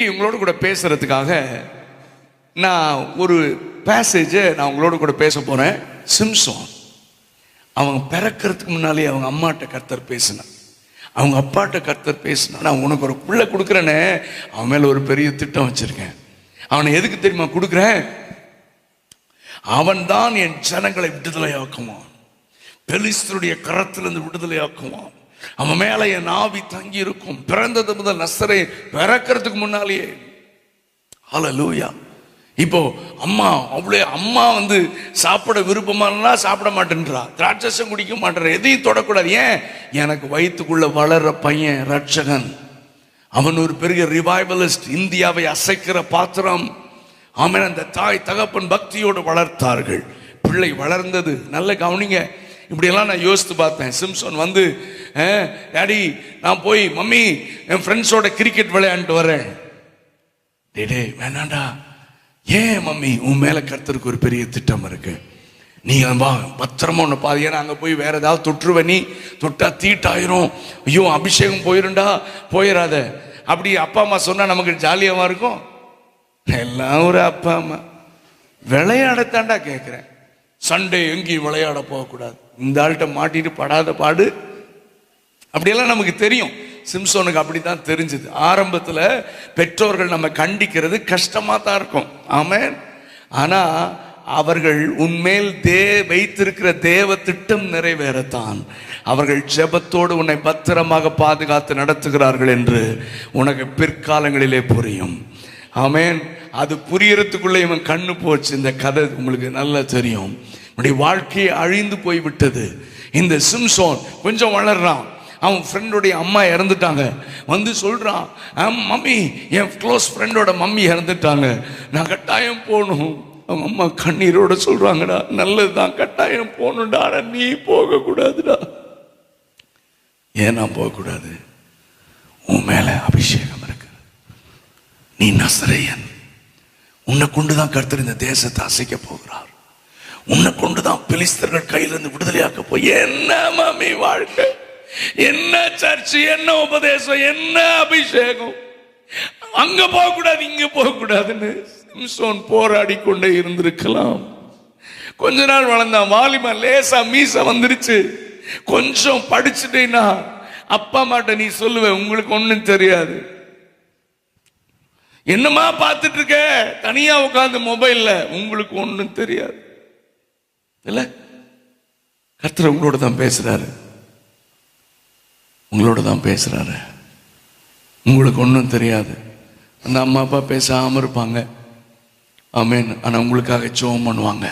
உங்களோட கூட பேசுறதுக்காக நான் ஒரு பேசேஜை நான் உங்களோட கூட பேச போறேன். சிம்சோன் அவங்க பிறக்கிறதுக்கு முன்னாலே அவங்க அம்மாட்ட கர்த்தர் பேசினான், அவங்க அப்பாட்ட கர்த்தர் பேசினான். நான் உனக்கு ஒரு பிள்ளை கொடுக்குறேனே, அவன் மேல ஒரு பெரிய திட்டம் வச்சிருக்கேன். அவனை எதுக்கு தெரியுமா கொடுக்குறேன்? அவன் தான் என் ஜனங்களை விடுதலையாக்குவான், பெலிஸ்தருடைய கரத்திலிருந்து விடுதலையாக்குவான். அவன் மேல என் ஆவி தங்கி இருக்கும். பிறந்தது முதல் நசரே பிறக்கிறதுக்கு முன்னாலேயே. ஹல்லேலூயா. இப்போ அம்மா சாப்பிட விருப்பமானா சாப்பிட மாட்டேன்றா, திராட்சசம் குடிக்க மாட்டேன், எதையும் தொடக்கூடாது. ஏன்? எனக்கு வயிற்றுக்குள்ள வளர்ற பையன் ரட்சகன், அவன் ஒரு பெரிய ரிவைவலிஸ்ட், இந்தியாவை அசைக்கிற பாத்திரம். அவன் அந்த தாய் தகப்பன் பக்தியோடு வளர்த்தார்கள். பிள்ளை வளர்ந்தது. நல்ல கவனிங்க, இப்படியெல்லாம் நான் யோசித்து பார்த்தேன். சிம்சோன் டாடி நான் போய் மம்மி என் ஃப்ரெண்ட்ஸோட கிரிக்கெட் விளையாண்டு வரேன். டே வேணாண்டா. ஏன் மம்மி? உன் மேல கர்த்தருக்கு ஒரு பெரிய திட்டம் இருக்கு, நீ வா பத்திரமா ஒன்று பாது. ஏன்னா அங்கே போய் வேற ஏதாவது தொற்றுவ, நீ தொட்டா தீட்டாயிரும், ஐயோ அபிஷேகம் போயிருண்டா, போயிடாத. அப்படி அப்பா அம்மா சொன்னா நமக்கு ஜாலியாவா இருக்கும்? எல்லாம் ஒரு அப்பா அம்மா விளையாடத்தாண்டா கேட்குறேன். சண்டே எங்கேயும் விளையாட போகக்கூடாது, இந்த ஆள்கிட்ட மாட்டிட்டு படாத பாடு. அப்படியெல்லாம் நமக்கு தெரியும். சிம்சோனுக்கு அப்படித்தான் தெரிஞ்சது. ஆரம்பத்தில் பெற்றோர்கள் நம்ம கண்டிக்கிறது கஷ்டமா தான் இருக்கும், ஆமென். ஆனா அவர்கள் உன்மேல் வைத்திருக்கிற தேவ திட்டம் நிறைவேறத்தான் அவர்கள் ஜெபத்தோடு உன்னை பத்திரமாக பாதுகாத்து நடத்துகிறார்கள் என்று உனக்கு பிற்காலங்களிலே புரியும், ஆமென். அது புரியறதுக்குள்ள இவன் கண்ணு போச்சு. இந்த கதை உங்களுக்கு நல்லா தெரியும். உன்னுடைய வாழ்க்கையை அழிந்து போய் விட்டது. இந்த சிம்சோன் கொஞ்சம் வளர்றான். அவன் ஃப்ரெண்டோடைய அம்மா இறந்துட்டாங்க. சொல்றான், மம்மி என் க்ளோஸ் ஃப்ரெண்டோட மம்மி இறந்துட்டாங்க, நான் கட்டாயம் போகணும். அவங்க அம்மா கண்ணீரோட சொல்றாங்கடா, நல்லதுதான் கட்டாயம் போகணும்டா, நீ போக கூடாதுடா. ஏன் நான் போகக்கூடாது? உன் மேல அபிஷேகம் இருக்கு, நீ நசரேயன், உன்னை கொண்டுதான் கர்த்தர் இந்த தேசத்தை அசைக்க போகிறார், உன்னை கொண்டுதான் பெலிஸ்தர்கள் கையிலிருந்து விடுதலையாக்க போய். என்ன மம்மி வாழ்க்கை, என்ன சர்ச்சு, என்ன உபதேசம், என்ன அபிஷேகம், அங்க போக கூடாது இங்க போக கூடாதுன்னு சிம்சோன் போராடி கொண்டே இருந்திருக்கலாம். கொஞ்ச நாள் வளர்ந்தான், வாலிப லேசா மீச வந்துருச்சு. கொஞ்சம் படிச்சுட்டேன்னா அப்பா அம்மாட்ட நீ சொல்லுவ, உங்களுக்கு ஒண்ணும் தெரியாது, என்னமா பார்த்துட்டு இருக்க தனியா உட்கார்ந்து மொபைல்ல, உங்களுக்கு ஒண்ணும் தெரியாது. இல்ல, கர்த்தர் உங்களோட தான் பேசுறாரு, உங்களோட தான் பேசுறாரு. உங்களுக்கு ஒன்றும் தெரியாது. அந்த அம்மா அப்பா பேசாமல் இருப்பாங்க, ஆமென். ஆனால் உங்களுக்காக ஜெபம் பண்ணுவாங்க.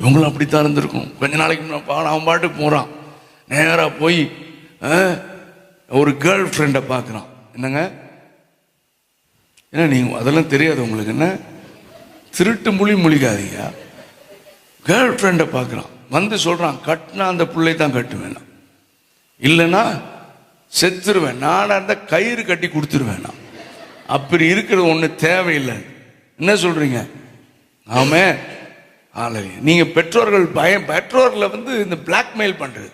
இவங்களும் அப்படித்தான் இருந்திருக்கும். கொஞ்ச நாளைக்கு அவன் பாட்டுக்கு போகிறான், நேராக போய் ஒரு கேர்ள் ஃப்ரெண்டை பார்க்குறான். என்னங்க, ஏன்னா நீங்கள் அதெல்லாம் தெரியாது உங்களுக்கு, என்ன திருட்டு முழிக்காதீங்க. கேர்ள் ஃப்ரெண்டை பார்க்குறான், சொல்கிறான், கட்டினா அந்த பிள்ளை தான் கட்டுவேன், இல்லைன்னா செத்துருவேன், நான் அந்த கயிறு கட்டி கொடுத்துருவேன். அப்படி இருக்கிறது ஒண்ணு தேவையில்லை. என்ன சொல்றீங்க? ஆமே. நீங்க பெற்றோர்கள் பெற்றோர்களை இந்த பிளாக்மெயில் பண்றது,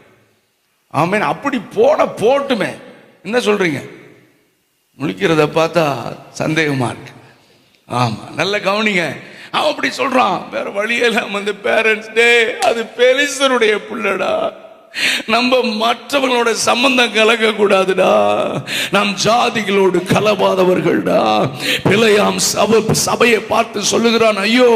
ஆமே. அப்படி போட்டுமே. என்ன சொல்றீங்க? முழிக்கிறத பார்த்தா சந்தேகமா இருக்கு. ஆமா, நல்ல கவனிங்க. அவன் அப்படி சொல்றான், வேற வழியெல்லாம் பேரண்ட்ஸ் டே, அது பெலிஸ்தருடைய பிள்ளைடா, நம்ம மற்றவங்களோட சம்பந்தம் கலக்க கூடாதுடா, நாம் ஜாதிகளோடு கலவாதவர்கள்டா. பிழையாம் சபையை பார்த்து சொல்லுகிறான், ஐயோ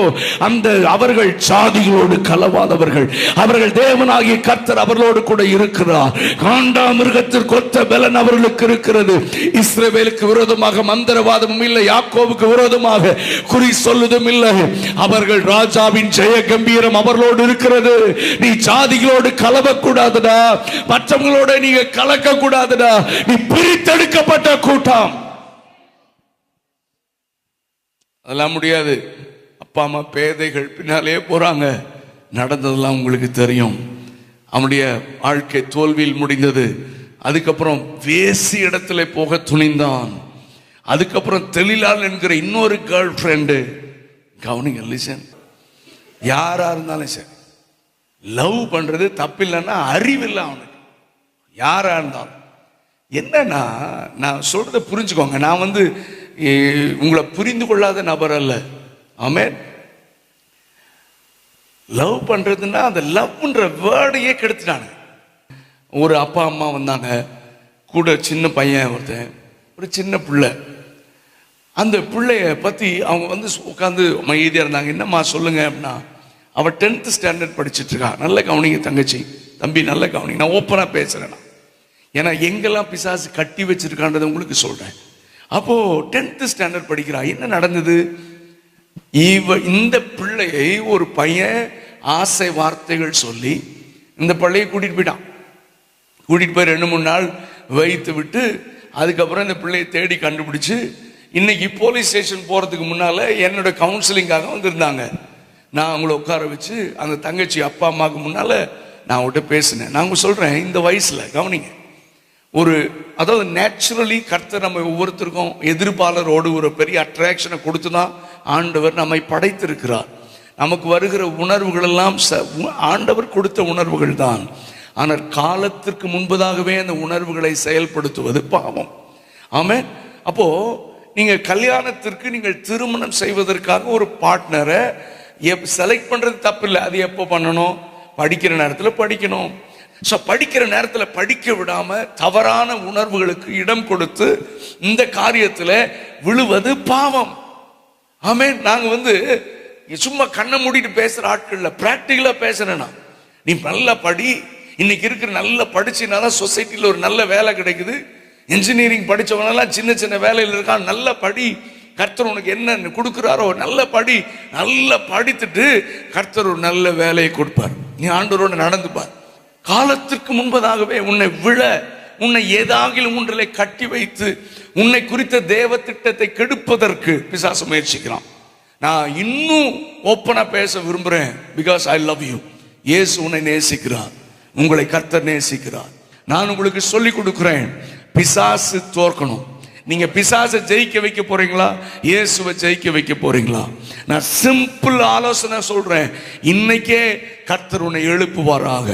அந்த அவர்கள் ஜாதிகளோடு கலவாதவர்கள், அவர்கள் தேவனாகிய கர்த்தர் அவர்களோடு கூட இருக்கிறார். காண்டாமிருகத்திற்கு ஒத்த பலன் அவர்களுக்கு இருக்கிறது. இஸ்ரவேலுக்கு விரோதமாக மந்திரவாதமும் இல்லை, யாக்கோவுக்கு விரோதமாக குறி சொல்லுதும் இல்லை. அவர்கள் ராஜாவின் ஜெய கம்பீரம் அவர்களோடு இருக்கிறது. நீ ஜாதிகளோடு கலவக்கூடாது, மற்றவங்களோட நீங்க கலக்க கூடாதுடா, நீ பிரித்தெடுக்கப்பட்ட கூட்டம். அதெல்லாம் முடியாது. அப்பா அம்மா பேதைகள் பின்னாலே போறாங்க. நடந்ததெல்லாம் உங்களுக்கு தெரியும். அவனுடைய வாழ்க்கை தோல்வியில் முடிந்தது. அதுக்கப்புறம் வேசி இடத்துல போக துணிந்தான். அதுக்கப்புறம் தெளிலால் என்கிற இன்னொரு கேர்ள் ஃப்ரெண்டு. கவனிங்க, லிசன். யாரா இருந்தாலும் சரி, லவ் பண்றது தப்பில்லைன்னா அறிவில்லை அவனுக்கு, யாரா இருந்தாலும். என்னன்னா நான் சொல்றதை புரிஞ்சுக்கோங்க. நான் உங்களை புரிந்து கொள்ளாத நபர் அல்ல. ஆமென். லவ் பண்றதுன்னா அந்த லவ்ன்ற வேர்டையே கெடுத்துட்டாங்க. ஒரு அப்பா அம்மா வந்தாங்க, கூட சின்ன பையன் ஒருத்தன், ஒரு சின்ன பிள்ளை. அந்த பிள்ளைய பற்றி அவங்க வந்து உட்காந்து அமைதியாக இருந்தாங்க. என்னம்மா சொல்லுங்க அப்படின்னா, அவள் 10th ஸ்டாண்டர்ட் படிச்சுட்டு இருக்கா. நல்ல கவனிங்க தங்கச்சி, தம்பி நல்ல கவனிங்க. நான் ஓப்பனாக பேசுகிறேன், ஏன்னா எங்கெல்லாம் பிசாசு கட்டி வச்சிருக்கான்றதை உங்களுக்கு சொல்கிறேன். அப்போது 10th ஸ்டாண்டர்ட் படிக்கிறா. என்ன நடந்தது? இந்த பிள்ளையை ஒரு பையன் ஆசை வார்த்தைகள் சொல்லி இந்த பிள்ளையை கூட்டிகிட்டு போயிட்டான். கூட்டிகிட்டு போய் 2-3 நாள் வைத்து விட்டு அதுக்கப்புறம் இந்த பிள்ளையை தேடி கண்டுபிடிச்சு இன்னைக்கு போலீஸ் ஸ்டேஷன் போகிறதுக்கு முன்னால் என்னோட கவுன்சிலிங்காக வந்திருந்தாங்க. நான் அவங்கள உட்கார வச்சு அந்த தங்கச்சி அப்பா அம்மாவுக்கு முன்னால் நான் அவங்கள்ட்ட பேசினேன். நான் சொல்கிறேன், இந்த வயசில் கவனிங்க, அதாவது நேச்சுரலி கர்த்தர் நம்ம ஒவ்வொருத்தருக்கும் எதிர்பாலரோடு ஒரு பெரிய அட்ராக்ஷனை கொடுத்து தான் ஆண்டவர் நம்மை படைத்திருக்கிறார். நமக்கு வருகிற உணர்வுகள் எல்லாம் ஆண்டவர் கொடுத்த உணர்வுகள் தான். ஆனால் காலத்திற்கு முன்பதாகவே அந்த உணர்வுகளை செயல்படுத்துவது பாவம். ஆமென். அப்போ நீங்க கல்யாணத்திற்கு நீங்கள் திருமணம் செய்வதற்காக ஒரு பார்ட்னரை செலக்ட் பண்றது தப்பில்லை. அது எப்போ பண்ணணும்? படிக்கிற நேரத்தில் படிக்கணும். ஸோ படிக்கிற நேரத்தில் படிக்க விடாம தவறான உணர்வுகளுக்கு இடம் கொடுத்து இந்த காரியத்தில் விழுவது பாவம். ஆமென். நாங்கள் சும்மா கண்ணை மூடிட்டு பேசுற ஆட்கள்ல பிராக்டிகலா பேசுறேன்னா, நீ நல்லா படி, இன்னைக்கு இருக்கிற நல்லா படிச்சுனாதான் சொசைட்டியில் ஒரு நல்ல வேலை கிடைக்குது. இன்ஜினியரிங் படிச்சவனெல்லாம் சின்ன சின்ன வேலையில் இருக்கான். நல்ல படி, கர்த்தர் உனக்கு என்ன கொடுக்குறாரோ நல்ல படி. நல்லா படித்துட்டு கர்த்தர் ஒரு நல்ல வேலையை கொடுப்பார். நீ ஆண்டவரோட நடந்துப்பார். காலத்திற்கு முன்பதாகவே உன்னை ஏதாகிலும் ஒன்றிலே கட்டி வைத்து உன்னை குறித்த தேவ திட்டத்தை கெடுப்பதற்கு பிசாசு முயற்சிக்கிறான். நான் இன்னும் ஓப்பனா பேச விரும்புறேன். Because I love you. இயேசு உன்னை நேசிக்கிறார், உங்களை கர்த்தர் நேசிக்கிறார். நான் உங்களுக்கு சொல்லி கொடுக்கிறேன், பிசாசு தோற்கணும். நீங்க பிசாசை ஜெயிக்க வைக்க போறீங்களா, இயேசுவை ஜெயிக்க வைக்க போறீங்களா? நான் சிம்பிள் ஆலோசனை சொல்றேன். இன்னைக்கே கர்த்தர் உன்னை எழுப்புவாராக.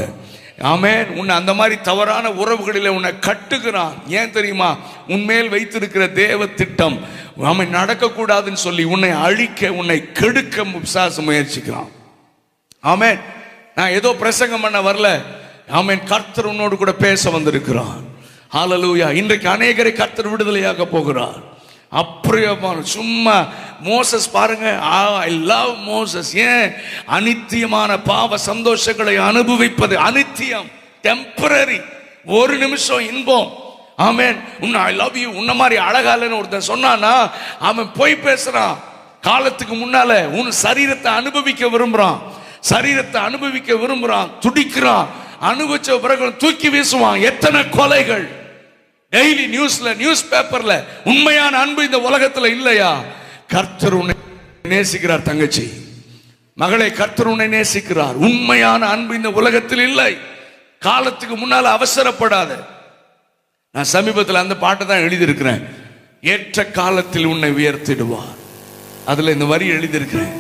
ஆமென். உன்னை அந்த மாதிரி தவறான உறவுகளில் உன்னை கட்டுகிறான். ஏன் தெரியுமா? உன்மேல் வைத்திருக்கிற தேவ திட்டம் அவன் நடக்கக்கூடாதுன்னு சொல்லி உன்னை அழிக்க, உன்னை கெடுக்க பிசாசு முயற்சிக்கிறான். ஆமென். நான் ஏதோ பிரசங்கம் பண்ண வரல. ஆமென். கர்த்தர் உன்னோடு கூட பேச வந்திருக்கிறான். ஹல்லேலூயா. இன்றைக்கு அநேகரை கர்த்தர் விடுதலையாக்க போகிறார். அப்பிரியமான சும்மா மோசஸ் பாருங்க. I love Moses. ஏன்? அனித்தியமான பாவ சந்தோஷங்களை அனுபவிப்பது அனித்தியம், டெம்பரரி, ஒரு நிமிஷம் இன்பம். ஆமென். உன்னை ஐ லவ் யூ, உன்ன மாதிரி அழகாலன்னு ஒருத்தன் சொன்னானா அவன் போய் பேசுறான். காலத்துக்கு முன்னால உன் சரீரத்தை அனுபவிக்க விரும்புறான், சரீரத்தை அனுபவிக்க விரும்புறான், துடிக்கிறான். அனுபவிச்ச பிறகு தூக்கி வீசுவான். எத்தனை கொலைகள் டெய்லி நியூஸ்ல, நியூஸ் பேப்பர்ல. உண்மையான அன்பு இந்த உலகத்துல இல்லையா? கர்த்தர் உன்னை நேசிக்கிறார் தங்கச்சி, மகளே, கர்த்தர் உன்னை நேசிக்கிறார். உண்மையான அன்பு இந்த உலகத்தில் இல்லை. காலத்துக்கு முன்னால அவசரப்படாத. நான் சமீபத்தில் அந்த பாட்டை தான் எழுதியிருக்கிறேன். ஏற்ற காலத்தில் உன்னை உயர்த்திடுவார். அதுல இந்த வரி எழுதியிருக்கிறேன்.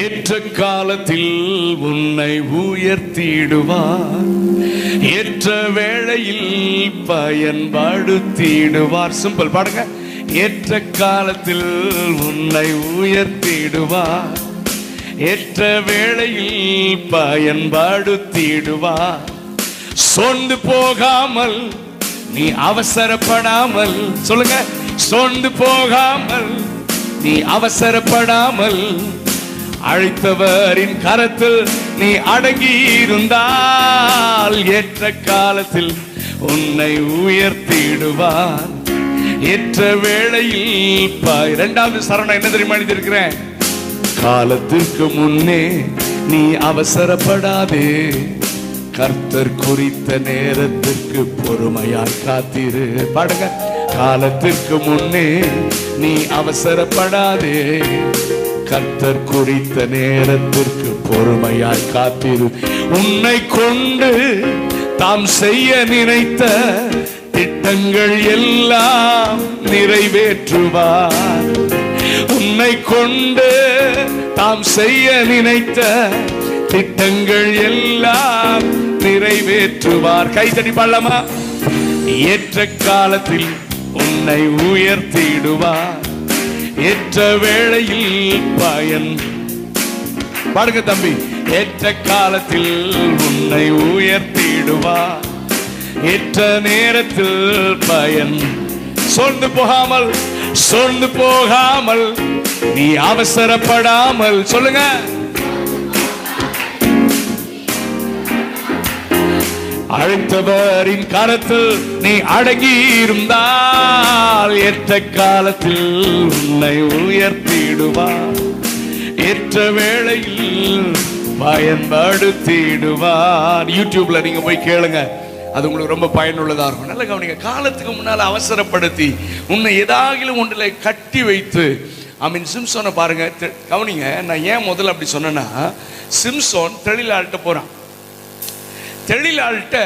ஏற்ற காலத்தில் உன்னை உயர்த்திடுவார், ஏற்ற வேளையில் பயன்படுத்திடுவார். சிம்பிள் பாடுங்க. ஏற்ற காலத்தில் உன்னை உயர்த்திடுவார், ஏற்ற வேளையில் பயன்படுத்திடுவார். சோர்ந்து போகாமல் நீ அவசரப்படாமல், சொல்லுங்க, சோர்ந்து போகாமல் நீ அவசரப்படாமல் அழைத்தவரின் கரத்தில் நீ அடங்கி இருந்தால் ஏற்ற காலத்தில் உன்னை உயர்த்திடுவார், ஏற்ற வேளையில். இரண்டாவது சரணம் என்ன தெரியுமா எழுதியிருக்கிறேன்? காலத்திற்கு முன்னே நீ அவசரப்படாதே, கர்த்தர் குறித்த நேரத்திற்கு பொறுமையாய் காத்திரு. பாடுங்க. காலத்திற்கு முன்னே நீ அவசரப்படாதே, கர்த்தர் குறித்த நேரத்திற்கு பொறுமையாய் காத்திரு. உன்னை கொண்டு தாம் செய்ய நினைத்த திட்டங்கள் எல்லாம் நிறைவேற்றுவார். உன்னை கொண்டு தாம் செய்ய நினைத்த திட்டங்கள் எல்லாம் நிறைவேற்றுவார். கைதடி பள்ளமா. ஏற்ற காலத்தில் உன்னை உயர்த்திடுவார். ஏற்ற வேளையில் பயன். பாருங்க தம்பி. ஏற்ற காலத்தில் உன்னை உயர்த்திடுவார். ஏற்ற நேரத்தில் பயன். சோர்ந்து போகாமல் நீ அவசரப்படாமல். சொல்லுங்க. அழைத்தவரின் கரத்தில் நீ அடங்கி இருந்தால் ஏற்ற காலத்தில் உன்னை உயர்த்திடுவார். ஏற்ற வேளையில் பயன்படுத்திடுவார். யூடியூப்ல நீங்க போய் கேளுங்க, அது உங்களுக்கு ரொம்ப பயனுள்ளதா இருக்கும். நல்ல கவனிங்க. காலத்துக்கு முன்னால அவசரப்படுத்தி உன்னை ஏதாகிலும் ஒன்றில் கட்டி வைத்து, சிம்சோனை பாருங்க, கவனிங்க. நான் ஏன் முதல்ல அப்படி சொன்னேன்னா, சிம்சோன் தெளிலாள்கிட்ட போறான். தெளிலாள்கிட்ட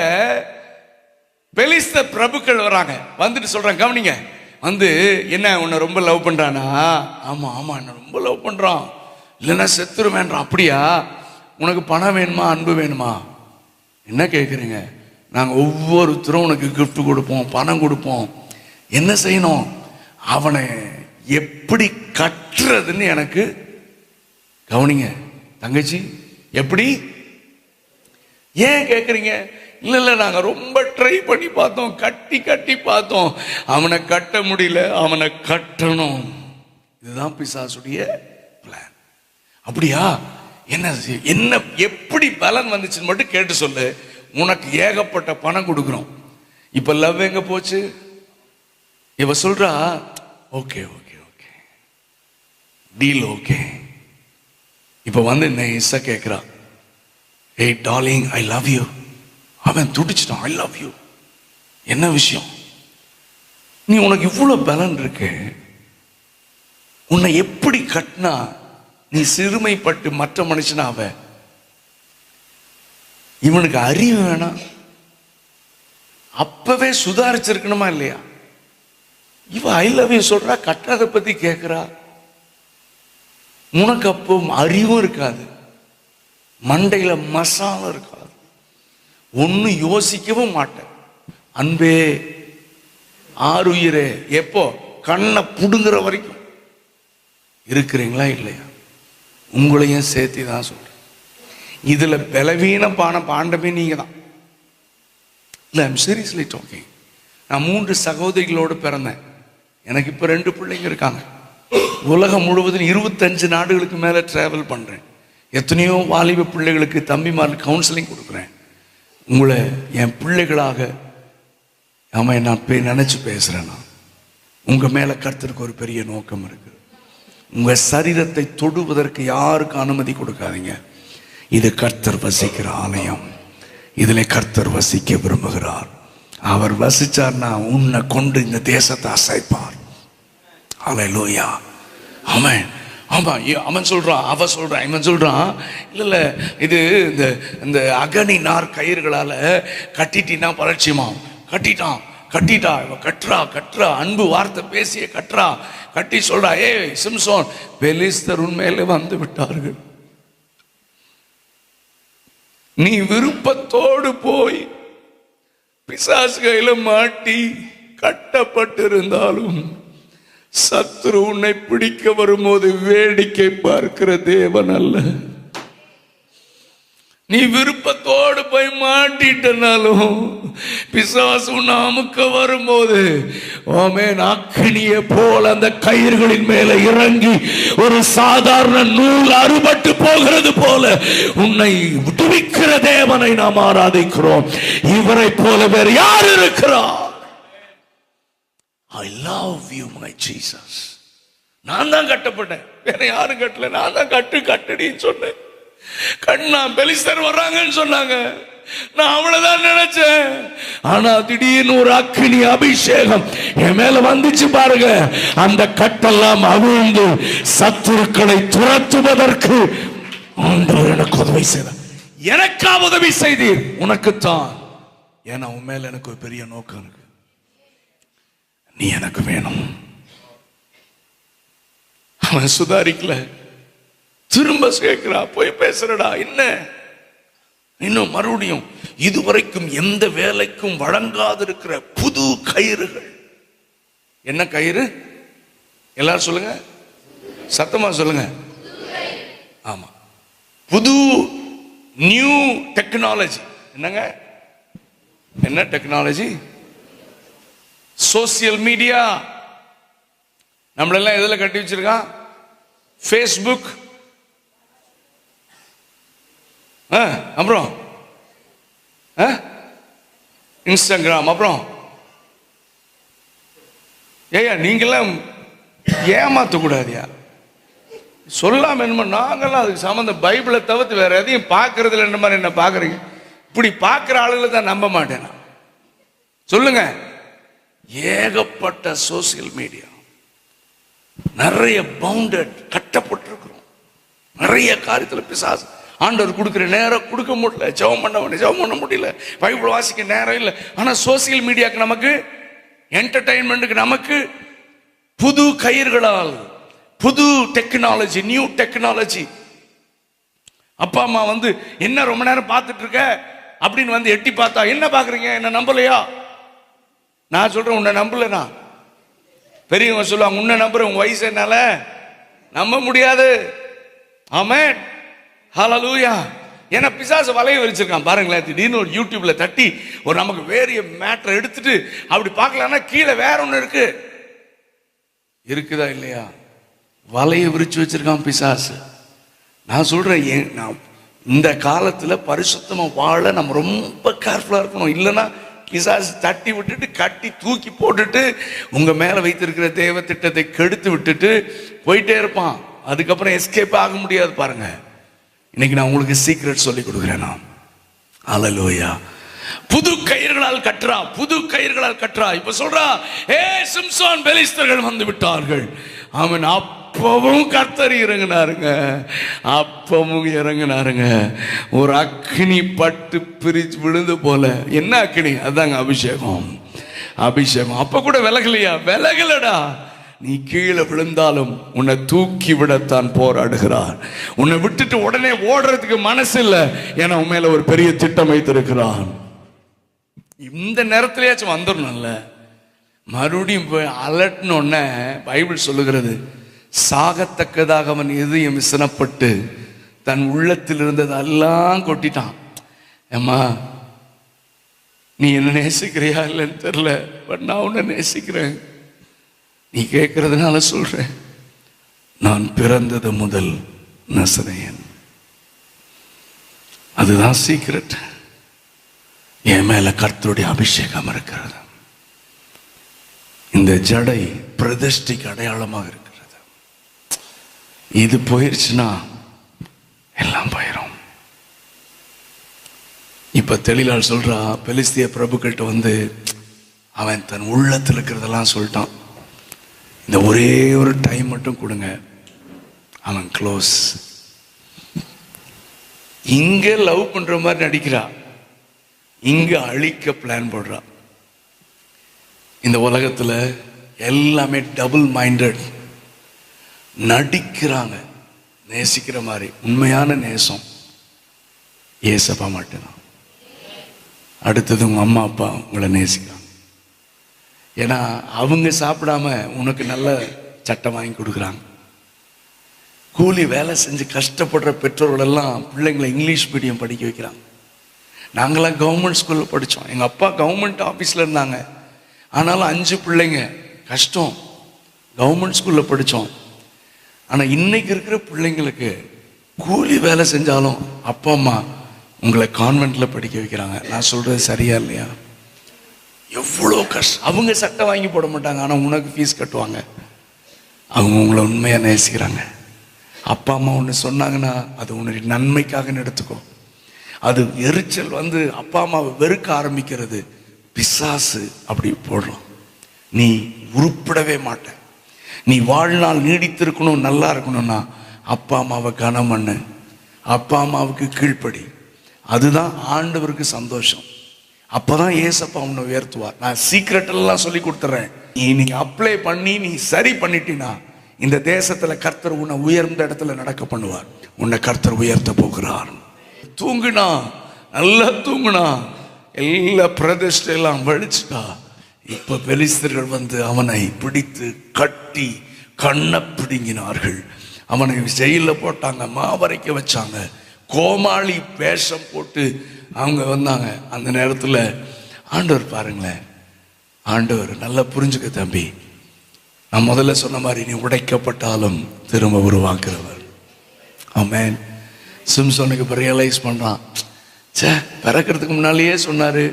பெலிஸ்த பிரபுக்கள் வராங்க. வந்துட்டு சொல்றாங்க, கவனிங்க, வந்து என்ன உன்னை ரொம்ப லவ் பண்றானா? ஆமா ஆமா என்ன ரொம்ப லவ் பண்றான், இல்லைன்னா செத்துருவேன்றான். அப்படியா? உனக்கு பணம் வேணுமா அன்பு வேணுமா? என்ன கேட்குறீங்க? நாங்கள் ஒவ்வொருத்தரும் உனக்கு கிஃப்ட் கொடுப்போம், பணம் கொடுப்போம். என்ன செய்யணும்? அவனை எப்படி கட்டுறதுன்னு எனக்கு கவனிங்க தங்கச்சி. எப்படி? ஏன் கேட்குறீங்க? இல்லை இல்லை, நாங்கள் ரொம்ப ட்ரை பண்ணி பார்த்தோம், கட்டி பார்த்தோம், அவனை கட்ட முடியல, அவனை கட்டணும். இதுதான் பிசாசுடைய பிளான். அப்படியா? என்ன எப்படி பலன் வந்துச்சுன்னு மட்டும் கேட்டு சொல்லு. உனக்கு ஏகப்பட்ட பணம் கொடுக்குறோம். இப்ப லவ் எங்க போச்சு? இவ சொல்றா, okay okay okay deal okay. இப்ப வந்து நைஸா கேட்கிறா, ஏய் டார்லிங் ஐ லவ் யூ. அவன் துடிச்சிட்டான், ஐ லவ் யூ. என்ன விஷயம்? நீ உனக்கு இவ்வளவு பலன் இருக்கு, உன்னை எப்படி கட்டினா நீ சிறுமைப்பட்டு மற்ற மனுஷனாவ? இவனுக்கு அறிவு வேணாம்? அப்பவே சுதாரிச்சிருக்கணுமா இல்லையா? இவ ஐ லவ் யூ சொல்றா, கட்டுறதை பத்தி கேட்கிறா. உனக்கு அப்போ அறிவும் இருக்காது, மண்டையில மசாலும் இருக்காது, ஒன்னு யோசிக்கவும் மாட்டேன். அன்பே ஆறுயிரே, எப்போ கண்ணை புடுங்குற வரைக்கும் இருக்கிறீங்களா இல்லையா? உங்களையும் சேர்த்து தான் சொல்றேன். இதுல பலவீனமான பாண்டமே நீங்க தான். இல்லை, ஐம் சீரியஸ்லி டாக்கிங். நான் 3 சகோதரிகளோடு பிறந்தேன். எனக்கு இப்போ 2 பிள்ளைங்க இருக்காங்க. உலகம் முழுவதும் 25 நாடுகளுக்கு மேலே டிராவல் பண்ணுறேன். எத்தனையோ வாலிப பிள்ளைகளுக்கு தம்பிமாருக்கு கவுன்சிலிங் கொடுக்குறேன். உங்களை என் பிள்ளைகளாக நான் நினச்சி பேசுகிறேன். நான் உங்கள் மேலே கர்த்தருக்கு ஒரு பெரிய நோக்கம் இருக்குது. உங்கள் சரீரத்தை தொடுவதற்கு யாருக்கும் அனுமதி கொடுக்காதீங்க. இது கர்த்தர் வசிக்கிற ஆலயம். இதில் கர்த்தர் வசிக்க விரும்புகிறார். அவர் வசிச்சார்னா உன்னை கொண்டு இந்த தேசத்தை அசைப்பார். ஹல்லேலூயா. ஆமென். ஆமா, அவன் சொல்றான், அவ சொல்றான், இவன் சொல்றான், இல்ல இது இந்த அகனி நார் கயிறுகளால கட்டிட்டீன்னா பரட்சியமாம். கட்டிட்டா இவ கட்டுறா, அன்பு வார்த்தை பேசிய கட்டி சொல்றா, ஏ சிம்சோன், பெலிஸ்தர் உண்மையிலே வந்து விட்டார்கள். நீ விருப்பத்தோடு போய் பிசாசு கையில மாட்டி கட்டப்பட்டிருந்தாலும் சத்துரு உன்னை பிடிக்க வரும்போது வேடிக்கை பார்க்கிற தேவன் அல்ல. நீ விருப்பத்தோடு போய் மாட்டிட்டனாலும் பிசாசு உன்னை அமுக்க வரும்போது அக்கினியை போல அந்த கயிறுகளின் மேல இறங்கி ஒரு சாதாரண நூல் அறுபட்டு போகிறது போல உன்னை விடுவிக்கிற தேவனை நாம் ஆராதிக்கிறோம். இவரை போல வேறு யார் இருக்கிறார்? I love you my Jesus. நான் தான் கட்டப்பட்டேன், வேற யாரும் கட்டல. நான் தான் கட்டுடின்னு சொன்னேன். கண்ணா பெலிஸ்தர் வர்றாங்கன்னு சொன்னாங்க, நான் அவ்வளவுதான் நினைச்சேன். ஆனா திடீர்னு ஒரு அக்கினி அபிஷேகம் என் மேல வந்துச்சு பாருங்க. அந்த கட்டெல்லாம் அவிழ்ந்து சத்துருக்களை துரத்துவதற்கு ஆண்டவர் எனக்கு உதவி செய்தார். எனக்கா உதவி செய்தீர்? உனக்குத்தான். ஏன்னா உன் மேல எனக்கு ஒரு பெரிய நோக்கம் இருக்கு. நீ எனக்கு வேணும். அவன் சுதாரிக்கல, திரும்ப கேட்கிறா, போய் பேசுறடா, இன்னும் மறுபடியும் இதுவரைக்கும் எந்த வேலைக்கும் வழங்காதிருக்கிற புது கயிறுகள். என்ன கயிறு? எல்லாரும் சொல்லுங்க, சத்தமா சொல்லுங்க. ஆமா, புது நியூ டெக்னாலஜி. என்னங்க? என்ன டெக்னாலஜி? Social media. நம்மளெல்லாம் எதுல கட்டி வச்சிருக்கான்? ஃபேஸ்புக், அப்புறம் இன்ஸ்டாகிராம், அப்புறம் ஏயா நீங்கெல்லாம் ஏமாத்த கூடாதியா? சொல்லாம என்ன? நாங்கெல்லாம் அதுக்கு சம்பந்தம் பைபிளை தவிர்த்து வேற எதையும் பார்க்கறதுல என்ன மாதிரி என்ன பார்க்குறீங்க? இப்படி பார்க்குற ஆளுகளை தான் நம்ப மாட்டேன். சொல்லுங்க. ஏகப்பட்ட சோசியல் மீடியா, நிறைய பவுண்டட், கட்டப்பட்டிருக்கிறோம். நிறைய காரியத்தில் பிசாசு ஆண்டவர் கொடுக்குற நேரம் கொடுக்க முடியல, ஜெபம் பண்ண முடியல, பைபிள் வாசிக்க நேரம் இல்லை. ஆனால் சோசியல் மீடியாவுக்கு, நமக்கு என்டர்டைன்மெண்ட்டுக்கு, நமக்கு புது கயிர்களால், புது டெக்னாலஜி, நியூ டெக்னாலஜி. அப்பா அம்மா வந்து என்ன ரொம்ப நேரம் பார்த்துட்டு இருக்க அப்படின்னு வந்து எட்டி பார்த்தா, என்ன பார்க்குறீங்க, என்ன நம்பலையா? நான் சொல்றேன், உன்னை நம்பலனா. பெரியவங்க சொல்லுவாங்க, உன்னை நம்புற, உன் வயசு என்னால நம்ப முடியாது. ஆமென், ஹல்லேலூயா. ஏன்னா பிசாசு வலைய விரிச்சிருக்கான் பாருங்களேன். திடீர்னு ஒரு யூடியூப்ல தட்டி ஒரு நமக்கு வேறிய மேட்டரை எடுத்துட்டு அப்படி பார்க்கலாம்னா கீழே வேற ஒன்று இருக்குதா இல்லையா? வலையை விரிச்சு வச்சிருக்கான் பிசாசு. நான் சொல்றேன், நான் இந்த காலத்துல பரிசுத்தமா வாழ நம்ம ரொம்ப கேர்ஃபுல்லா இருக்கணும். இல்லைன்னா பிசாசு தட்டி விட்டுட்டு, கட்டி தூக்கி போட்டுட்டு, உங்க மேல வைத்திருக்கிற தேவ திட்டத்தை கெடுத்து விட்டுட்டு போயிட்டே இருப்பான். அதுக்கப்புறம் எஸ்கேப் ஆக முடியாது. பாருங்க, இன்னைக்கு நான் உங்களுக்கு சீக்ரெட் சொல்லி கொடுக்குறேன். நான் ஹல்லேலூயா. புது கயிர்களால் கட்டுறா, புது கயிர்களால் கட்டுறா. இப்ப சொல்றா, ஏ சிம்சோன், பெலிஸ்தர்கள் வந்து விட்டார்கள். அவன் அப்பவும் கர்த்தர் இறங்கினாருங்க, அப்பவும் இறங்கினாருங்க. ஒரு அக்னி பட்டு பிரிச்சு விழுந்து போல. என்ன அக்னி? அதாங்க அபிஷேகம். அபிஷேகம் அப்ப கூட விலகலையா? விலகலடா. நீ கீழே விழுந்தாலும் உன்னை தூக்கி விடத்தான் போராடுகிறார். உன்னை விட்டுட்டு உடனே ஓடுறதுக்கு மனசு இல்லை. ஏன்னா உன் மேல ஒரு பெரிய திட்டம் வைத்திருக்கிறான். இந்த நேரத்திலேயாச்சும் வந்துடணும்ல. மறுபடியும் போய் அலட்டினோடனே பைபிள் சொல்லுகிறது, சாகத்தக்கதாக அவன் இதயம் விசனப்பட்டு தன் உள்ளத்தில் இருந்ததெல்லாம் கொட்டிட்டான். ஏம்மா, நீ என்ன நேசிக்கிறியா இல்லைன்னு தெரியல, பட் நான் உன்னை நேசிக்கிறேன். நீ கேட்கறதுனால சொல்றேன், நான் பிறந்தது முதல் நசரேயன். அதுதான் சீக்ரெட். என் மேல கர்த்தருடைய அபிஷேகம் இருக்கிறது. இந்த ஜடை பிரதிஷ்டைக்கு அடையாளமாக இருக்கிறது. இது போயிருச்சுன்னா எல்லாம் போயிடும். இப்ப தெளிலால் சொல்றா, பெலிஸ்திய பிரபுக்கிட்ட வந்து அவன் தன் உள்ளத்தில் இருக்கிறதெல்லாம் சொல்லிட்டான். இந்த ஒரே ஒரு டைம் மட்டும் கொடுங்க, அவன் க்ளோஸ். இங்க லவ் பண்ற மாதிரி நடிக்கிறா, இங்க அழிக்க பிளான் போடுறா. இந்த உலகத்துல எல்லாமே டபுள் மைண்டட், நடிக்கிறாங்க நேசிக்கிற மாதிரி. உண்மையான நேசம் ஏசப்பா மட்டும்தான். அடுத்தது உங்க அம்மா அப்பா உங்களை நேசிக்கிறாங்க. ஏன்னா அவங்க சாப்பிடாம உனக்கு நல்ல சட்டம் வாங்கி கொடுக்குறாங்க. கூலி வேலை செஞ்சு கஷ்டப்படுற பெற்றோர்கள் எல்லாம் பிள்ளைங்களை இங்கிலீஷ் மீடியம் படிக்க வைக்கிறாங்க. நாங்களாம் கவர்மெண்ட் ஸ்கூலில் படித்தோம். எங்கள் அப்பா கவர்மெண்ட் ஆஃபீஸில் இருந்தாங்க. ஆனாலும் 5 பிள்ளைங்க, கஷ்டம். கவர்மெண்ட் ஸ்கூலில் படித்தோம். ஆனால் இன்னைக்கு இருக்கிற பிள்ளைங்களுக்கு கூலி வேலை செஞ்சாலும் அப்பா அம்மா உங்களை கான்வென்ட்டில் படிக்க வைக்கிறாங்க. நான் சொல்கிறது சரியா இல்லையா? எவ்வளோ கஷ்டம். அவங்க சட்டை வாங்கி போட மாட்டாங்க, ஆனால் உனக்கு ஃபீஸ் கட்டுவாங்க. அவங்க உங்களை உண்மையாக நேசிக்கிறாங்க. அப்பா அம்மா ஒன்று சொன்னாங்கன்னா அது உன்னுடைய நன்மைக்காக எடுத்துக்கோ. அது எரிச்சல் வந்து அப்பா அம்மாவை வெறுக்க ஆரம்பிக்கிறது பிசாசு அப்படி போடுறோம். நீ உருப்படவே மாட்ட. நீ வாழ்நாள் நீடித்திருக்கணும், நல்லா இருக்கணும்னா அப்பா அம்மாவை கனம் பண்ணு, அப்பா அம்மாவுக்கு கீழ்ப்படி. அதுதான் ஆண்டவருக்கு சந்தோஷம். அப்பதான் ஏசப்பா உன்னை உயர்த்துவார். நான் சீக்ரெட் எல்லாம் சொல்லி கொடுத்துறேன். நீ அப்ளை பண்ணி நீ சரி பண்ணிட்டினா இந்த தேசத்துல கர்த்தர் உன்னை உயர்ந்த இடத்துல நடக்க பண்ணுவார். உன்னை கர்த்தர் உயர்த்த போகிறார். தூங்குனா, நல்லா தூங்குனா, எல்லா பிரதிஷ்டையெல்லாம் வலிச்சுட்டா, இப்ப பெலிஸ்தர்கள் வந்து அவனை பிடித்து கட்டி கண்ணை பிடுங்கினார்கள். அவனை ஜெயில போட்டாங்க, மாவரைக்க வச்சாங்க, கோமாளி வேஷம் போட்டு அவங்க வந்தாங்க. அந்த நேரத்தில் ஆண்டவர் பாருங்களேன், ஆண்டவர் நல்லா புரிஞ்சுக்க தம்பி, நான் முதல்ல சொன்ன மாதிரி நீ உடைக்கப்பட்டாலும் திரும்ப உருவாக்குறவர். ஆமென். சிம்சோனுக்கு இப்போ ரியலைஸ் பண்ணுறான், சே பிறக்கிறதுக்கு முன்னாலேயே சொன்னார்,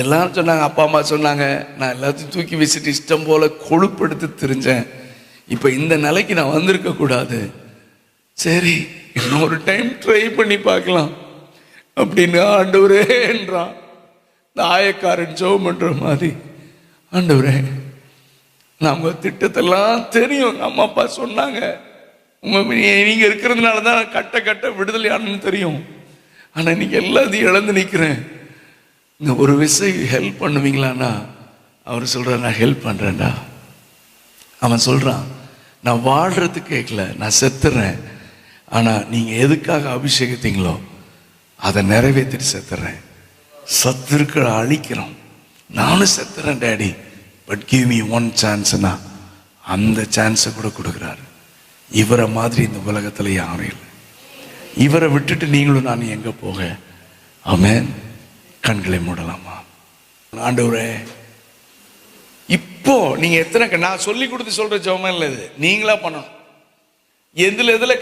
எல்லாரும் சொன்னாங்க, அப்பா அம்மா சொன்னாங்க, நான் எல்லாத்தையும் தூக்கி வச்சுட்டு இஷ்டம் போல கொழுப்படுத்து தெரிஞ்சேன், இப்போ இந்த நிலைக்கு நான் வந்திருக்க கூடாது, சரி இன்னொரு டைம் ட்ரை பண்ணி பார்க்கலாம் அப்படின்னு ஆண்டவரே என்றான். இந்த ஆயக்காரன் ஜெபம் பண்ற மாதிரி, ஆண்டவரே நம்ம திட்டத்தெல்லாம் தெரியும், அம்மா அப்பா சொன்னாங்க, நீங்க இருக்கிறதுனால தான் கட்ட கட்ட விடுதலையானு தெரியும், ஆனா இன்னைக்கு எல்லாத்தையும் இழந்து நிற்கிறேன், இந்த ஒரு விஷயம் ஹெல்ப் பண்ணுவீங்களான்னா? அவர் சொல்றார், நான் ஹெல்ப் பண்றேன்டா. அவன் சொல்றான், நான் வாழ்றதுக்கு கேட்கல, நான் செத்துறேன், ஆனா நீங்க எதுக்காக அபிஷேகத்தீங்களோ அதை நிறைவேற்றி செத்துறேன், சத்துருக்களை அழிக்கிறோம், நானும் செத்துறேன் daddy, but give me one சான்ஸ்னா அந்த சான்ஸை கூட கொடுக்குறாரு. இவரை மாதிரி இந்த உலகத்துல யாரும் இல்லை. இவரை விட்டுட்டு நீங்களும் நான் எங்க போக? ஆமென். கண்களை மூடலாமா? ஆண்டவரே, இப்போ நீங்க எத்தனை, நான் சொல்லி கொடுத்து சொல்ற ஜெபம் இல்லை, இது நீங்களா பண்ணணும். எதுல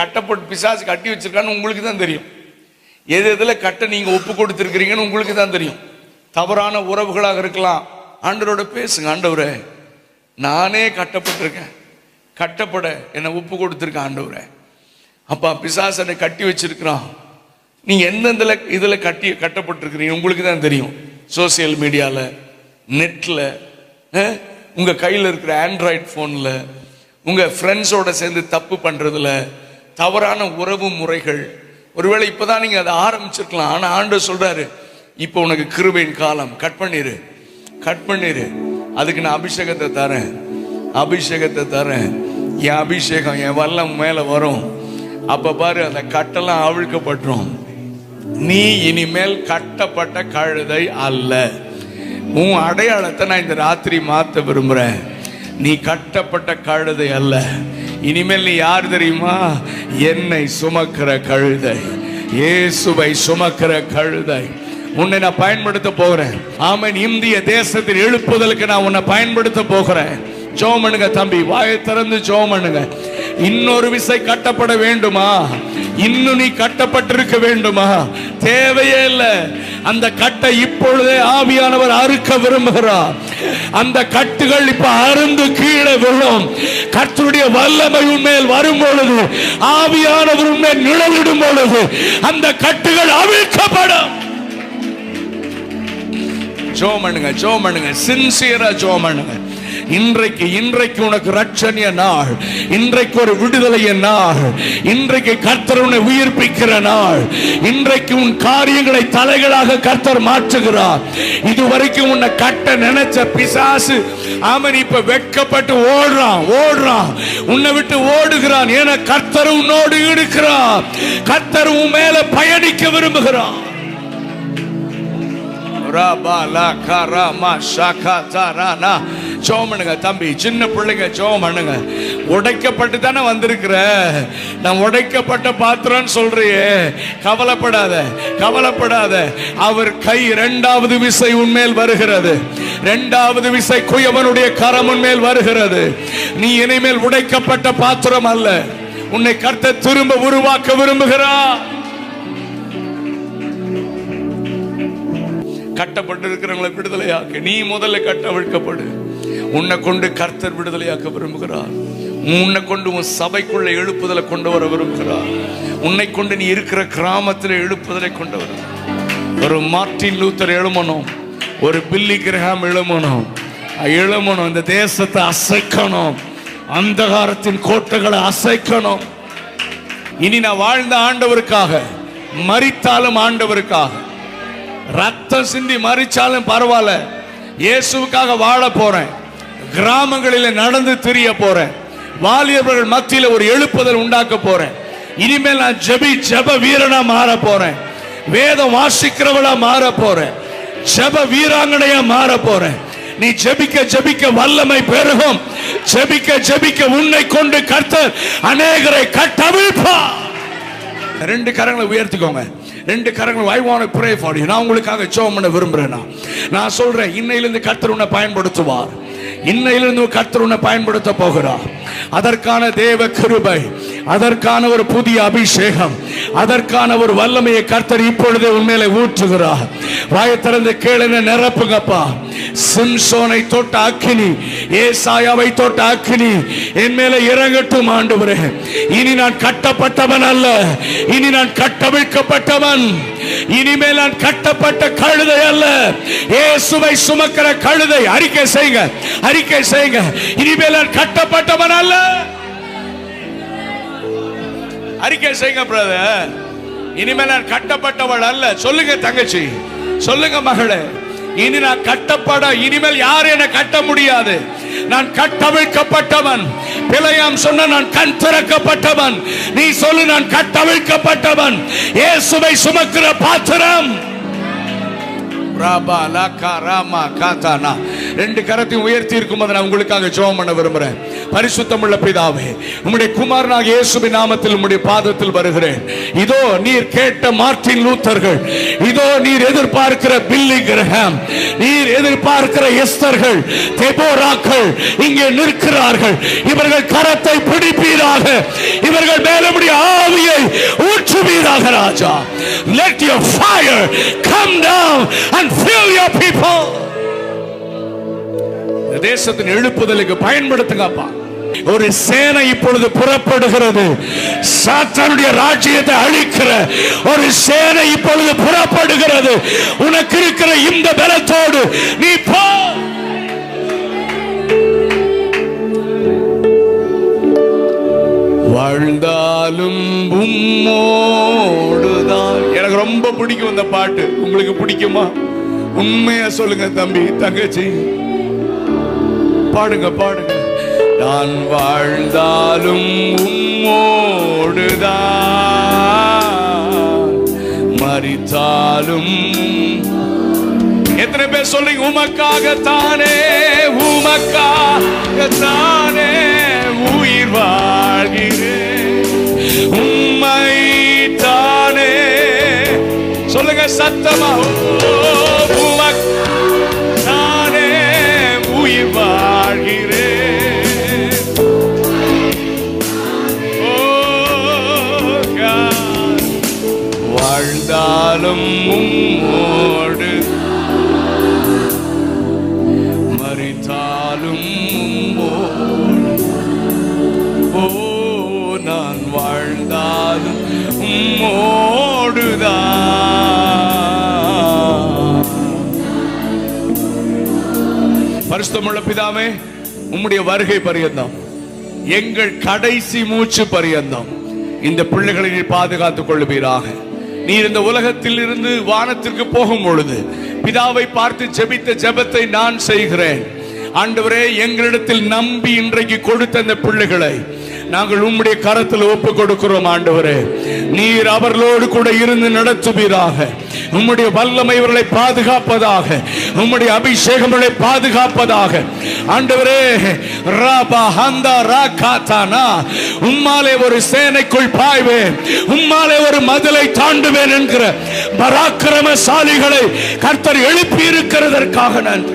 கட்டப்பட்டு பிசாசு கட்டி வச்சிருக்கான்னு உங்களுக்கு தான் தெரியும். எதுல கட்ட நீங்க ஒப்பு கொடுத்துருக்கிறீங்கன்னு உங்களுக்கு தான் தெரியும். தவறான உறவுகளாக இருக்கலாம். ஆண்டவரோட பேசுங்க, ஆண்டவரே நானே கட்டப்பட்டிருக்கேன், கட்டப்பட என்னை ஒப்பு கொடுத்துருக்கேன் ஆண்டவரே, அப்பா பிசாசு என்னை கட்டி வச்சிருக்கிறான், நீங்க எந்தெந்த இதுல கட்டப்பட்டிருக்கிறீங்க உங்களுக்கு தான் தெரியும். சோசியல் மீடியால, நெட்ல, உங்க கையில் இருக்கிற ஆண்ட்ராய்டு போன்ல, உங்க ஃப்ரெண்ட்ஸோட சேர்ந்து தப்பு பண்றதுல, தவறான உறவு முறைகள். ஒருவேளை இப்பதான் நீங்க அதை ஆரம்பிச்சிருக்கலாம், ஆனா ஆண்டவர் சொல்றாரு, இப்போ உனக்கு கிருபையின் காலம், கட் பண்ணிரு, அதுக்கு நான் அபிஷேகத்தை தரேன், என் அபிஷேகம் என் வல்லம் மேல வரும், அப்ப பாரு அந்த கட்டெல்லாம் அவிழ்க்கப்பட்டுரும், நீ இனிமேல் கட்டப்பட்ட கழுதை அல்ல. உன் அடையாளத்தை நான் இந்த ராத்திரி மாத்த விரும்புறேன், நீ கட்டப்பட்ட கழுதை அல்ல, இனிமேல் நீ யார் தெரியுமா? என்னை சுமக்கிற கழுதை, இயேசுவை சுமக்கிற கழுதை. உன்னை நான் பயன்படுத்த போகிறேன். ஆமென். இந்திய தேசத்தில் எழுப்புதலுக்கு நான் உன்னை பயன்படுத்த போகிறேன். ஜெபம் பண்ணுங்க தம்பி, வாயை திறந்து ஜெபம் பண்ணுங்க. இன்னொரு விசை கட்டப்பட வேண்டுமா? இன்னும் நீ கட்டப்பட்டிருக்க வேண்டுமா? தேவையே இல்லை. அந்த கட்டை இப்பொழுதே ஆவியானவர் அறுக்க விரும்புகிறார். அந்த கட்டுகள் இப்ப அருந்து கீழே விழும். கர்த்தருடைய வல்லமை உன்மேல் வரும் பொழுது, ஆவியானவர் உன்மேல் நிழலிடும் பொழுது அந்த கட்டுகள் அவிழ்க்கப்படும். ஜெபம் பண்ணுங்க, சின்சியரா ஜெபம் பண்ணுங்க. இன்றைக்கு உனக்கு ரட்சணிய நாள், இன்றைக்கு ஒரு விடுதலைய நாள், இன்றைக்கு கர்த்தர் உன்னை உயிர்ப்பிக்கிற நாள், இன்றைக்கு உன் காரியங்களை தலைகளாக கர்த்தர் மாற்றுகிறார். இதுவரைக்கும் உன்னை கட்ட நினைச்ச பிசாசு, அவன் இப்ப வெட்கப்பட்டு ஓடுறான், உன்னை விட்டு ஓடுகிறான். ஏன்னா கர்த்தர் உன்னோடு இருக்கிறார், கர்த்தர் உன் மேல பயணிக்க விரும்புகிறான். தம்பி, சின்ன பிள்ளைங்க ஜெபம் பண்ணுங்க. உடைக்கப்பட்டு தானே வந்திருக்கிற, நான் உடைக்கப்பட்ட பாத்திரம் சொல்றியே, கவலைப்படாத. அவர் கை இரண்டாவது விசை உன்மேல் வருகிறது, இரண்டாவது விசை குயவனுடைய கரம் உன்மேல் வருகிறது. நீ இனிமேல் உடைக்கப்பட்ட பாத்திரம் அல்ல, உன்னை கர்த்தர் திரும்ப உருவாக்க விரும்புகிறார். கட்டப்பட்டு இருக்கிறவங்களை விடுதலையாக்க நீ முதல்ல கட்டவிழ்க்கப்படு. உன்னை கொண்டு கர்த்தர் விடுதலையாக்க விரும்புகிறார். உன்னை கொண்டு உன் சபைக்குள்ள எழுப்புதலை கொண்டு வர விரும்புகிறார். உன்னை கொண்டு நீ இருக்கிற கிராமத்தில் எழுப்புதலை கொண்டு வர. ஒரு மார்ட்டின் லூத்தர் எழுமணும், ஒரு பில்லி கிரஹாம் எழுமணும். இந்த தேசத்தை அசைக்கணும், அந்தகாரத்தின் கோட்டைகளை அசைக்கணும். இனி நான் வாழ்ந்த ஆண்டவருக்காக, மரித்தாலும் ஆண்டவருக்காக, ரத்தம் சிந்தி மரிச்சாலும் பரவாயில்ல, இயேசுவுக்காக வாழ போறேன். கிராமங்களில் நடந்து திரிய போறேன். வாலிபர்கள் மத்தியில் ஒரு எழுப்புதல் உண்டாக்க போறேன். இனிமேல் நான் ஜெப வீரனா மாற போறேன், வேதம் வாசிக்கிறவளா மாற போறேன், ஜெப வீராங்கனையா மாற போறேன். நீ ஜெபிக்க ஜெபிக்க வல்லமை பெருகும். ஜெபிக்க ஜெபிக்க உன்னை கொண்டு கர்த்தர் அநேகரை கட்டவிழ்ப்பார். ரெண்டு கரங்களை உயர்த்திக்கோங்க. ரெண்டு கரங்கள். I want to pray for you. நான் உங்களுக்காக ஜெபம் பண்ண விரும்புறேன். நான் சொல்றேன், இன்னையிலிருந்து கர்த்தர் உன்னை பயன்படுத்துவார். இன்னையிலிருந்து கர்த்தர் உன்னை பயன்படுத்த போகிறார். அதற்கான தேவ கிருபை, அதற்கான ஒரு புதிய அபிஷேகம், அதற்கான ஒரு வல்லமையை கர்த்தர் இப்பொழுதே உண்மையிலே ஊற்றுகிறார். வாயை திறந்து கேளுங்க, நிரப்புங்கப்பா. சிம்சோனை தொட்ட அக்கினி, ஏசாயாவை தொட்ட அக்கினி என் மேலே இறங்கட்டும் ஆண்டவரே. இனி நான் கட்டப்பட்டவன் அல்ல, இனி நான் கட்டவிழ்க்கப்பட்டவன். இனிமேல் நான் கட்டப்பட்ட கழுதை அல்ல, இயேசுவை சுமக்கிற கழுதை. அறிக்கை செய்யுங்க, அறிக்கை செய்யுங்க. இனிமேல் நான் கட்டப்பட்டவன் அல்ல. அறிக்கை செய்யுங்க பிரதர். இனிமேல் நான் கட்டப்பட்டவள் அல்ல. சொல்லுங்க தங்கச்சி, சொல்லுங்க மகளே. இனி நான் கட்டப்பட, இனிமேல் யாரும் என்னை கட்ட முடியாது. நான் கட்டவிழ்க்கப்பட்டவன். பிழையாம் சொன்ன நான் கண் திறக்கப்பட்டவன். நீ சொல்லு, நான் கட்டவிழ்க்கப்பட்டவன், இயேசுவை சுமக்கிற பாத்திரம். ரெண்டு கரத்தையும் உயர்த்தி இருக்கும் போது நான் உங்களுக்காக ஜெபம் பண்ண விரும்புறேன். பரிசுத்தமுள்ள பிதாவே, உம்முடைய குமாரனாகிய இயேசுவின் நாமத்தில் உம்முடைய பாதத்தில் வருகிறேன். இதோ நீர் கேட்ட மார்ட்டின் லூத்தர்கள், இதோ நீர் எதிர்பார்க்கிற பில்லி கிரஹாம், நீர் எதிர்பார்க்கிற எஸ்தர்கள், தெபோராக்கள் இங்கே நிற்கிறார்கள். இவர்கள் கரத்தை பிடிப்பீராக, இவர்கள் மேலுடைய ஆவியை ஊற்றுவீராக ராஜா. Let your fire come down and fill your people. தேசத்தின் எழுப்புதலுக்கு பயன்படுத்துங்கப்பா. ஒரு சேனை இப்பொழுது புறப்படுகிறது. சாத்தானுடைய ராஜ்யத்தை அழிக்கிற ஒரு சேனை இப்பொழுது புறப்படுகிறது. உனக்கு இருக்கிற இந்த பலத்தோடு நீ போ. வாழ்ந்தாலும் உம்மோடுதான். எனக்கு ரொம்ப பிடிக்கும் இந்த பாட்டு. உங்களுக்கு பிடிக்குமா? உண்மையா சொல்லுங்க தம்பி, தங்கச்சி, பாடுங்க பாடுங்க. நான் வாழ்ந்தாலும் உம்மோடுதான், மரித்தாலும். எத்தனை பேர் சொல்லுங்க? உமக்காகத்தானே, உமக்காகத்தானே உயிர் வாழ்கிறேன், உம்மை தானே. சொல்லுங்க சத்தமா. உமக்காகத்தானே உயிர் வாழ்கிறேன். ஓ God, வாழ்ந்தாலும் உம்மோடு, மரித்தாலும் உம்மோடு. ஓ நான் வாழ்ந்தாலும் உம்மோடுதான். பரிசுத்தமுள்ள பிதாவே, உம்முடைய வருகை பரியந்தம், எங்கள் கடைசி மூச்சு பரியந்தம் இந்த பிள்ளைகளை நீர் பாதுகாத்துக் கொள்ளுவீராக. நீர் இந்த உலகத்தில் இருந்து வானத்திற்கு போகும் பொழுது பிதாவை பார்த்து ஜெபித்த ஜெபத்தை நான் செய்கிறேன். ஆண்டவரே, எங்களிடத்தில் நம்பி இன்றைக்கு கொடுத்த இந்த பிள்ளைகளை நாங்கள் உம்முடைய கரத்தில் ஒப்பு கொடுக்கிறோம். ஆண்டவரே, நீர் அவர்களோடு கூட இருந்து நடத்துவீராக. உம்முடைய வல்லமை இவர்களை பாதுகாப்பதாக, உம்முடைய அபிஷேகங்களை பாதுகாப்பதாக. ஆண்டவரே, ராபா ஹந்தா ராகாதானா, உம்மாலே ஒரு சேனைக்குள் பாய்வேன், உம்மாலே ஒரு மதிலை தாண்டுவேன் என்கிற பராக்கிரமசாலிகளை கர்த்தர் எழுப்பி இருக்கிறதற்காக நன்றி.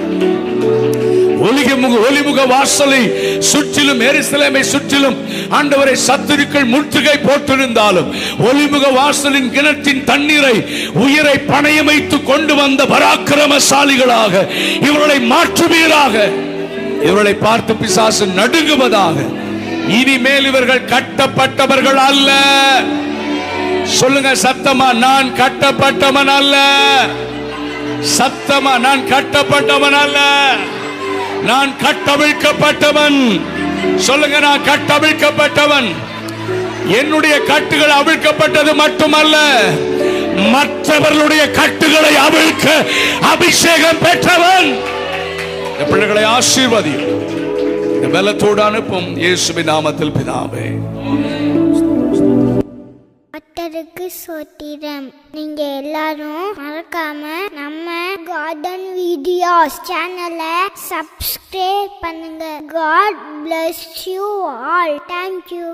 ஒலிமுக வாசலை சுற்றிலும், எருசலேமை சுற்றிலும் ஆண்டவரை சத்துருக்கள் முற்றுகை போட்டிருந்தாலும் ஒலிமுக வாசலின் கிணற்றின் தண்ணீரை உயிரை பணயம் வைத்து கொண்டு வந்த பராக்கிரமசாலிகளாக இவர்களை மாற்றுவீராக. இவர்களை பார்த்து பிசாசு நடுங்குவதாக. இனிமேல் இவர்கள் கட்டப்பட்டவர்கள் அல்ல. சொல்லுங்க சத்தமா, நான் கட்டப்பட்டவன் அல்ல. சத்தமா, நான் கட்டப்பட்டவன் அல்ல, நான் கட்டவிழ்க்கப்பட்டவன். சொல்லுங்க, நான் கட்டவிழ்க்கப்பட்டவன். என்னுடைய கட்டுகள் அவிழ்க்கப்பட்டது மட்டுமல்ல, மற்றவர்களுடைய கட்டுகளை அவிழ்க்க அபிஷேகம் பெற்றவன். இந்த பிள்ளைகளை ஆசீர்வதியும், இந்த பலத்தோடு அனுப்பும். இயேசுவின் நாமத்தில் பிதாவே. கர்த்தருக்கு ஸ்தோத்திரம். நீங்க எல்லாரும் மறக்காம நம்ம கார்டன் வீடியோஸ் சேனலை சப்ஸ்கிரைப் பண்ணுங்க. God bless you all. Thank you.